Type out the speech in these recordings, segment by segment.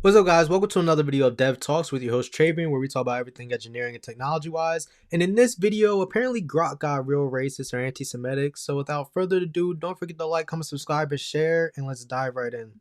What's up, guys? Welcome to another video of Dev Talks with your host Travian, where we talk about everything engineering and technology wise. And in this video, apparently Grok got real racist or anti-Semitic. So without further ado, don't forget to like, comment, subscribe, and share. And let's dive right in.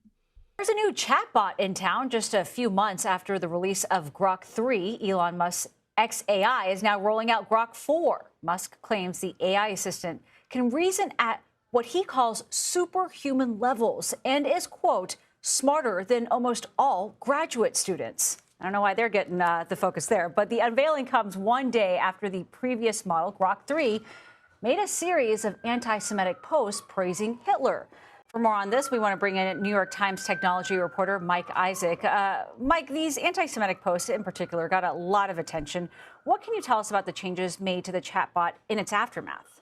There's a new chatbot in town just a few months after the release of Grok 3. Elon Musk's XAI is now rolling out Grok 4. Musk claims the AI assistant can reason at what he calls superhuman levels and is, quote, smarter than almost all graduate students. I don't know why they're getting the focus there, but the unveiling comes one day after the previous model, Grok 3, made a series of anti-Semitic posts praising Hitler. For more on this, we want to bring in New York Times technology reporter Mike Isaac. Mike, these anti-Semitic posts in particular got a lot of attention. What can you tell us about the changes made to the chatbot in its aftermath?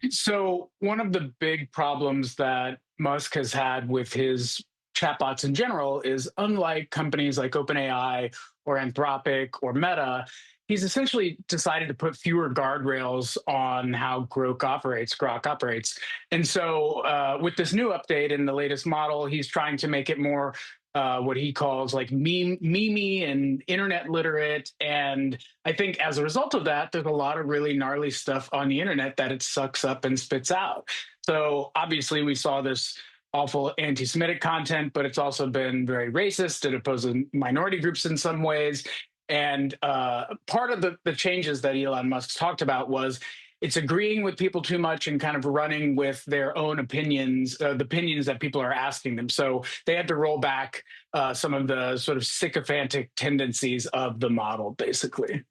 So, one of the big problems that Musk has had with his chatbots in general is unlike companies like OpenAI or Anthropic or Meta, he's essentially decided to put fewer guardrails on how Grok operates. And so, with this new update in the latest model, he's trying to make it more what he calls like memey and internet literate. And I think as a result of that, there's a lot of really gnarly stuff on the internet that it sucks up and spits out. So obviously, we saw this awful anti-Semitic content, but it's also been very racist. It opposes minority groups in some ways. And part of the changes that Elon Musk talked about was it's agreeing with people too much and kind of running with their own opinions, the opinions that people are asking them. So they had to roll back some of the sort of sycophantic tendencies of the model, basically.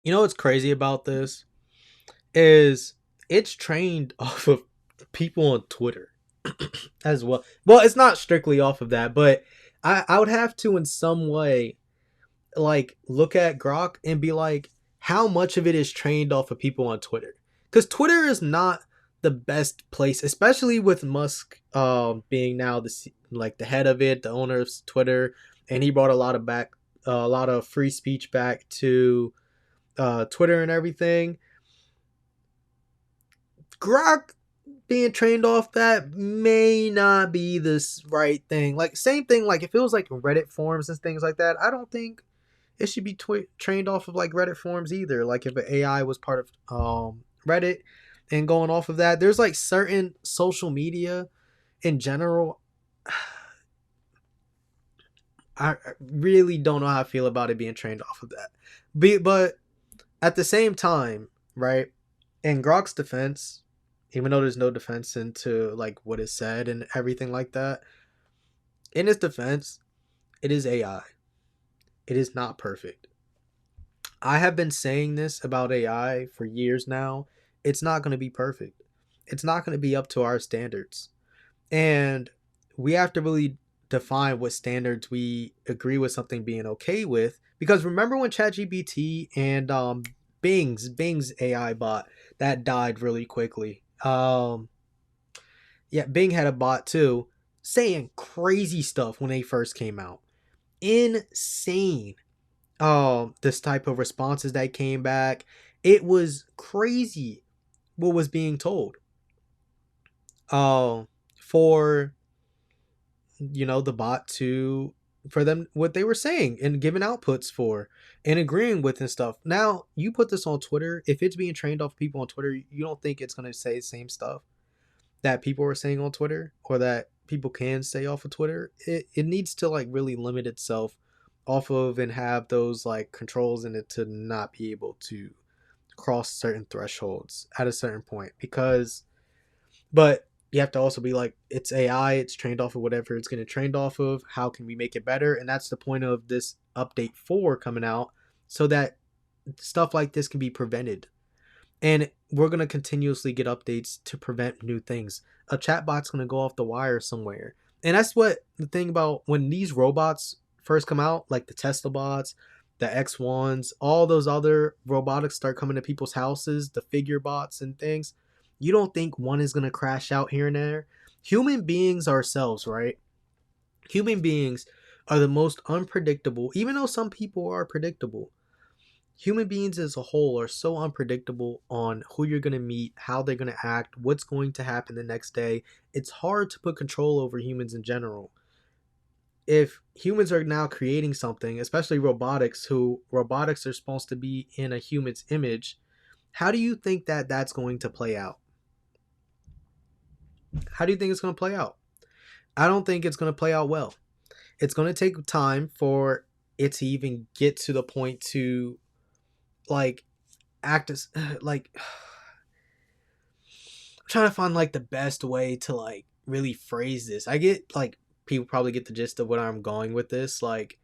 You know what's crazy about this is it's trained off of people on Twitter as well. Well, it's not strictly off of that, but I would have to in some way like look at Grok and be like, how much of it is trained off of people on Twitter? Because Twitter is not the best place, especially with Musk being now the head of it, the owner of Twitter, and he brought a lot of free speech back to Twitter and everything. Grok being trained off that may not be this right thing. Like same thing, like if it was like Reddit forums and things like that, I don't think it should be trained off of like Reddit forums either. Like if an AI was part of Reddit and going off of that, there's like certain social media in general. I really don't know how I feel about it being trained off of that. But at the same time, right? In Grok's defense, even though there's no defense into like what is said and everything like that, in his defense, it is AI. It is not perfect. I have been saying this about AI for years now. It's not going to be perfect. It's not going to be up to our standards. And we have to really define what standards we agree with something being okay with. Because remember when ChatGPT and Bing's AI bot that died really quickly. Yeah, Bing had a bot too, saying crazy stuff when they first came out. Insane. This type of responses that came back. It was crazy what was being told. For the bot to for them what they were saying and giving outputs for and agreeing with and stuff. Now you put this on Twitter. If it's being trained off people on Twitter, you don't think it's gonna say the same stuff that people are saying on Twitter or that people can say off of Twitter? It needs to like really limit itself off of and have those like controls in it to not be able to cross certain thresholds at a certain point. Because but you have to also be like, it's AI, it's trained off of whatever it's getting trained off of. How can we make it better? And that's the point of this update 4 coming out, so that stuff like this can be prevented. And we're going to continuously get updates to prevent new things. A chatbot's going to go off the wire somewhere. And that's what the thing about when these robots first come out, like the Tesla bots, the X1s, all those other robotics start coming to people's houses, the figure bots and things. You don't think one is going to crash out here and there? Human beings ourselves, right? Human beings are the most unpredictable, even though some people are predictable. Human beings as a whole are so unpredictable on who you're going to meet, how they're going to act, what's going to happen the next day. It's hard to put control over humans in general. if humans are now creating something, especially robotics are supposed to be in a human's image, how do you think that that's going to play out? How do you think it's going to play out? I don't think it's going to play out well. It's going to take time for it to even get to the point to like act as like I'm trying to find like the best way to like really phrase this. I get like people probably get the gist of what I'm going with this. Like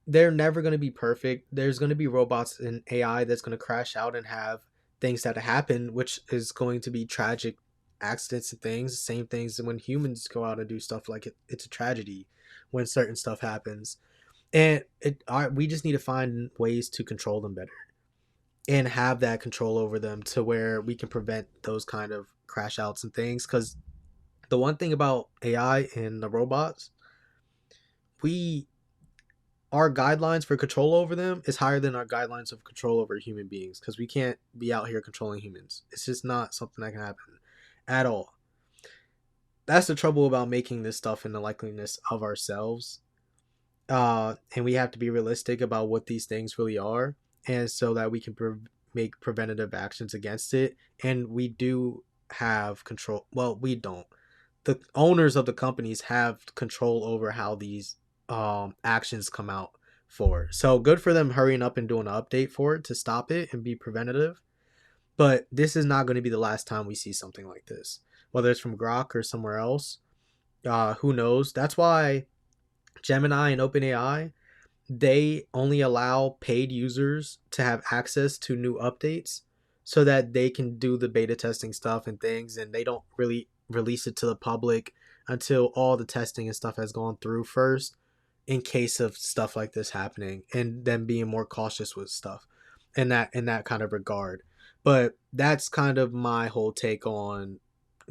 they're never going to be perfect. There's going to be robots and AI that's going to crash out and have things that happen, which is going to be tragic accidents and things. Same things when humans go out and do stuff like it's a tragedy when certain stuff happens. And we just need to find ways to control them better and have that control over them to where we can prevent those kind of crash outs and things. Because the one thing about AI and the robots, we our guidelines for control over them is higher than our guidelines of control over human beings because we can't be out here controlling humans. It's just not something that can happen at all. That's the trouble about making this stuff in the likeliness of ourselves. And we have to be realistic about what these things really are, and so that we can make preventative actions against it. And we do have control. Well, we don't. The owners of the companies have control over how these actions come out for. So good for them hurrying up and doing an update for it to stop it and be preventative. But this is not going to be the last time we see something like this, whether it's from Grok or somewhere else. Who knows? That's why Gemini and OpenAI, they only allow paid users to have access to new updates so that they can do the beta testing stuff and things, and they don't really release it to the public until all the testing and stuff has gone through first, in case of stuff like this happening, and then being more cautious with stuff in that kind of regard. But that's kind of my whole take on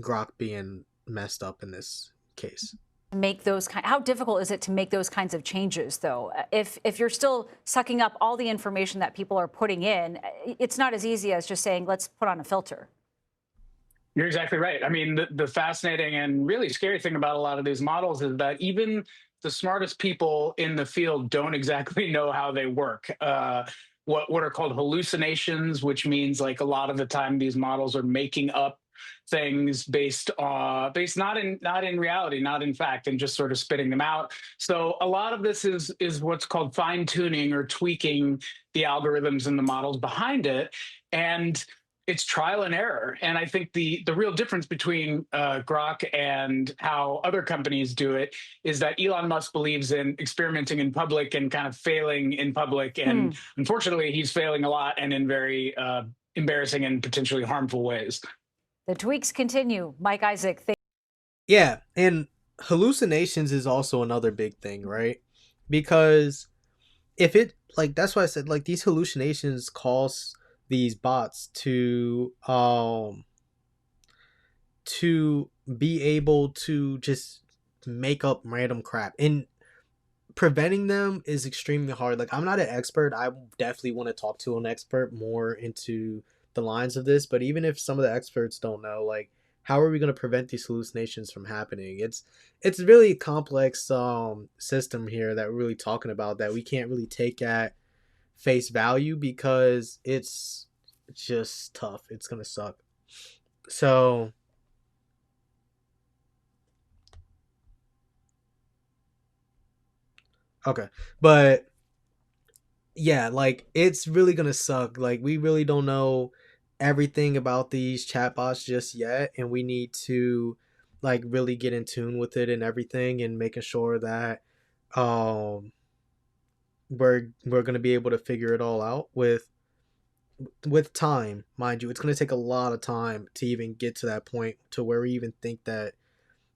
Grok being messed up in this case. Make those how difficult is it to make those kinds of changes, though? If you're still sucking up all the information that people are putting in, it's not as easy as just saying, let's put on a filter. You're exactly right. I mean, the fascinating and really scary thing about a lot of these models is that even the smartest people in the field don't exactly know how they work. What are called hallucinations, which means like a lot of the time these models are making up things based not in reality, not in fact, and just sort of spitting them out. So a lot of this is what's called fine tuning or tweaking the algorithms and the models behind it, and it's trial and error. And I think the real difference between Grok and how other companies do it is that Elon Musk believes in experimenting in public and kind of failing in public. And unfortunately, he's failing a lot and in very embarrassing and potentially harmful ways. The tweaks continue. Mike Isaac, Yeah, and hallucinations is also another big thing, right? Because if it like that's why I said like these hallucinations cause these bots to be able to just make up random crap, and preventing them is extremely hard. Like I'm not an expert. I definitely want to talk to an expert more into the lines of this, but even if some of the experts don't know, like how are we going to prevent these hallucinations from happening? It's really a complex system here that we're really talking about that we can't really take at face value because it's just tough. It's going to suck. So okay. But yeah, like it's really gonna suck. Like we really don't know everything about these chatbots just yet, and we need to like really get in tune with it and everything, and making sure that um we're gonna be able to figure it all out with time, mind you. It's gonna take a lot of time to even get to that point to where we even think that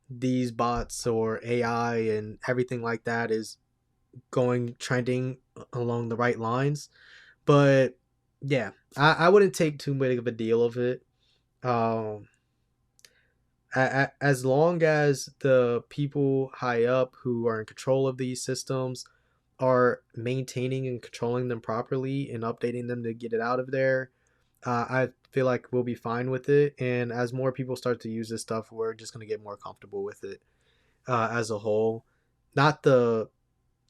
these bots or AI and everything like that is going trending along the right lines. But yeah, I wouldn't take too big of a deal of it. Um, as long as the people high up who are in control of these systems are maintaining and controlling them properly and updating them to get it out of there, I feel like we'll be fine with it. And as more people start to use this stuff, we're just gonna get more comfortable with it as a whole. Not the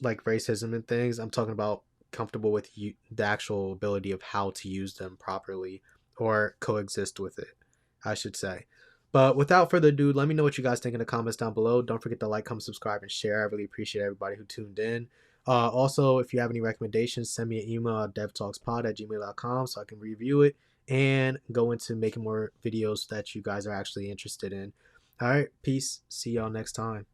like racism and things. I'm talking about comfortable with the actual ability of how to use them properly or coexist with it, I should say. But without further ado, let me know what you guys think in the comments down below. Don't forget to like, comment, subscribe, and share. I really appreciate everybody who tuned in. Also, if you have any recommendations, send me an email at devtalkspod@gmail.com so I can review it and go into making more videos that you guys are actually interested in. All right, peace. See y'all next time.